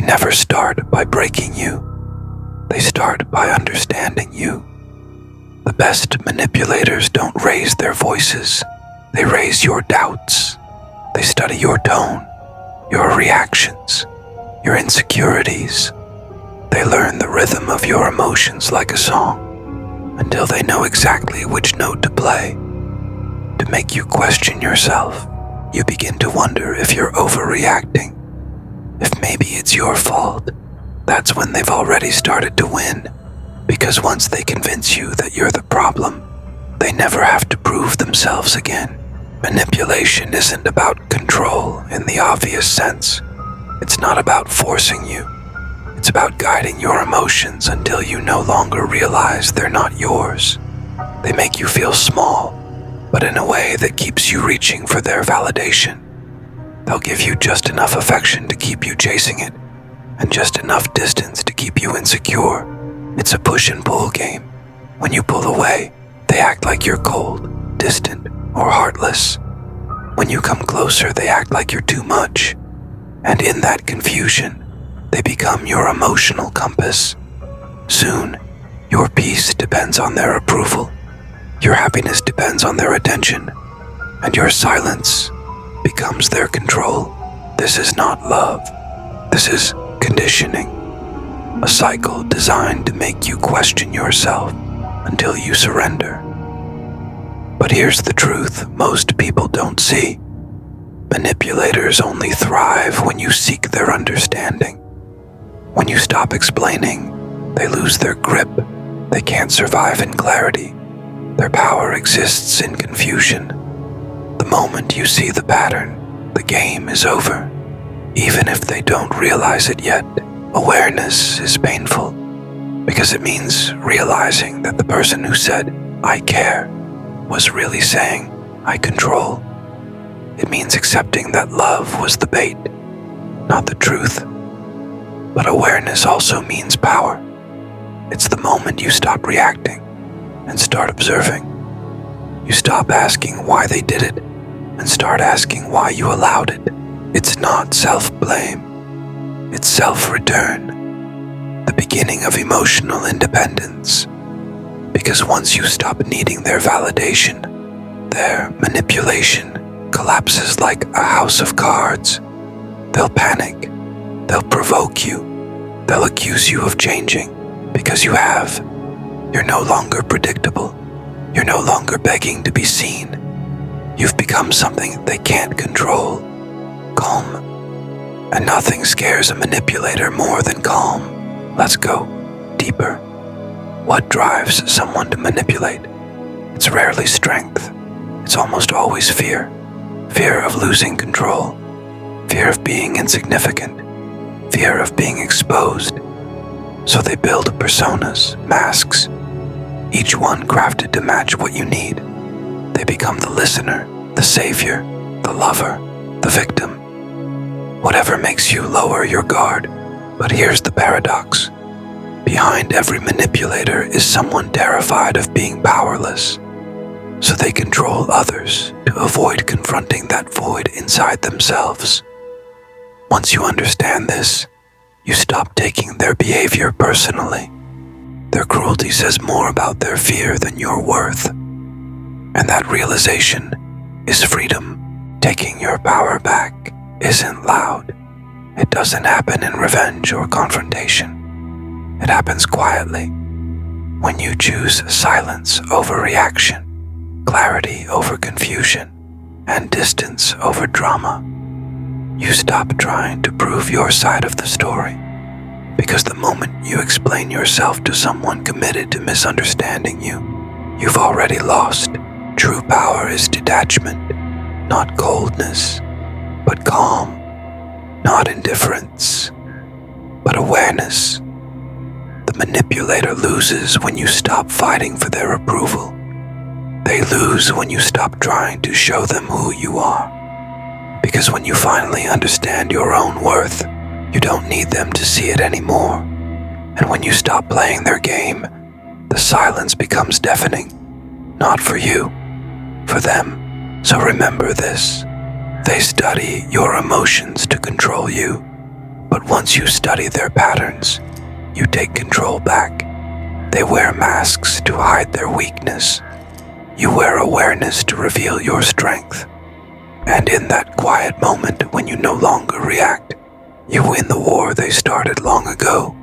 never start by breaking you. They start by understanding you. The best manipulators don't raise their voices. They raise your doubts. They study your tone, your reactions, your insecurities. They learn the rhythm of your emotions like a song, until they know exactly which note to play. To make you question yourself, you begin to wonder if you're overreacting, if maybe it's your fault. That's when they've already started to win, because once they convince you that you're the problem, they never have to prove themselves again. Manipulation isn't about control in the obvious sense. It's not about forcing you. It's about guiding your emotions until you no longer realize they're not yours. They make you feel small, but in a way that keeps you reaching for their validation. They'll give you just enough affection to keep you chasing it, and just enough distance to keep you insecure. It's a push and pull game. When you pull away, they act like you're cold, distant, or heartless. When you come closer, they act like you're too much. And in that confusion, they become your emotional compass. Soon, your peace depends on their approval. Your happiness depends on their attention. And your silence becomes their control. This is not love. This is conditioning. A cycle designed to make you question yourself until you surrender. But here's the truth most people don't see. Manipulators only thrive when you seek their understanding. When you stop explaining, they lose their grip. They can't survive in clarity. Their power exists in confusion. The moment you see the pattern, the game is over. Even if they don't realize it yet, awareness is painful, because it means realizing that the person who said, "I care," was really saying, "I control." It means accepting that love was the bait, not the truth. But awareness also means power. It's the moment you stop reacting and start observing. You stop asking why they did it and start asking why you allowed it. It's not self-blame. It's self-return, the beginning of emotional independence. Because once you stop needing their validation, their manipulation collapses like a house of cards. They'll panic. They'll provoke you. They'll accuse you of changing because you have. You're no longer predictable. You're no longer begging to be seen. You've become something they can't control. Calm. And nothing scares a manipulator more than calm. Let's go deeper. What drives someone to manipulate? It's rarely strength. It's almost always fear. Fear of losing control. Fear of being insignificant. Fear of being exposed. So they build personas, masks, each one crafted to match what you need. They become the listener, the savior, the lover, the victim. Whatever makes you lower your guard. But here's the paradox. Behind every manipulator is someone terrified of being powerless. So they control others to avoid confronting that void inside themselves. Once you understand this, you stop taking their behavior personally. Their cruelty says more about their fear than your worth. And that realization is freedom. Taking your power back isn't loud. It doesn't happen in revenge or confrontation. It happens quietly. When you choose silence over reaction, clarity over confusion, and distance over drama, you stop trying to prove your side of the story. Because the moment you explain yourself to someone committed to misunderstanding you, you've already lost. True power is detachment, not coldness, but calm, not indifference, but awareness. The manipulator loses when you stop fighting for their approval. They lose when you stop trying to show them who you are. Because when you finally understand your own worth, you don't need them to see it anymore. And when you stop playing their game, the silence becomes deafening. Not for you, for them. So remember this. They study your emotions to control you. But once you study their patterns, you take control back. They wear masks to hide their weakness. You wear awareness to reveal your strength. And in that quiet moment when you no longer react, you win the war they started long ago.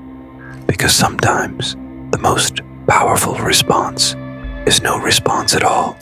Because sometimes the most powerful response is no response at all.